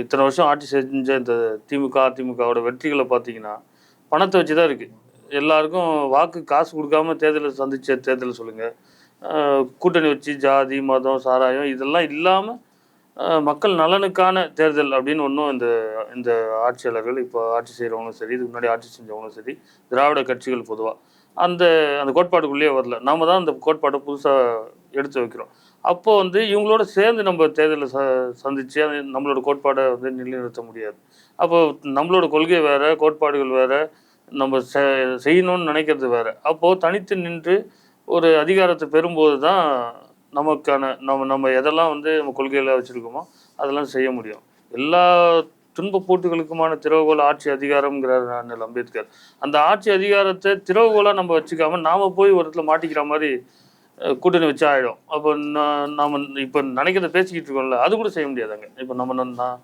இத்தனை வருஷம் ஆட்சி செஞ்ச இந்த திமுக, அதிமுகவோட வெற்றிகளை பார்த்தீங்கன்னா, பணத்தை வச்சு தான் இருக்கு. எல்லாருக்கும் வாக்கு காசு குடுக்காம தேர்தல சந்திச்ச தேர்தல சொல்லுங்க. கூட்டணி வச்சு ஜாதி, மதம், சாராயம் இதெல்லாம் இல்லாம மக்கள் நலனுக்கான தேர்தல் அப்படின்னு ஒண்ணும் இந்த இந்த ஆட்சியாளர்கள், இப்போ ஆட்சி செய்றவங்களும் சரி, இதுக்கு முன்னாடி ஆட்சி செஞ்சவங்களும் சரி, திராவிட கட்சிகள் பொதுவா, அந்த அந்த கோட்பாடுக்குள்ளேயே வரல. நாம தான் அந்த கோட்பாட புதுசா எடுத்து வைக்கிறோம். அப்போ வந்து இவங்களோட சேர்ந்து நம்ம தேர்தல சந்திச்சு அது நம்மளோட கோட்பாட வந்து நிலைநிறுத்த முடியாது. அப்போ நம்மளோட கொள்கை வேற, கோட்பாடுகள் வேற, நம்ம செய்யணும்னு நினைக்கிறது வேற. அப்போ தனித்து நின்று ஒரு அதிகாரத்த பெறும்போது தான் நமக்கான நம்ம நம்ம எதெல்லாம் வந்து நம்ம கொள்கையில வச்சிருக்கோமோ, அதெல்லாம் செய்ய முடியும். எல்லா துன்ப போட்டுகளுக்குமான திறவுகோல் ஆட்சி அதிகாரம்ங்கிறார் அண்ணல் அம்பேத்கர். அந்த ஆட்சி அதிகாரத்த திறவுகோலா நம்ம வச்சுக்காம, நாம போய் ஒரு இடத்துல மாட்டிக்கிற மாரி கூட்டணி வச்சா ஆயிடும். அப்போ நாம இப்ப நினைக்கிறத பேசிக்கிட்டு இருக்கோம்ல, அது கூட செய்ய முடியாதுங்க. இப்ப நம்ம நான்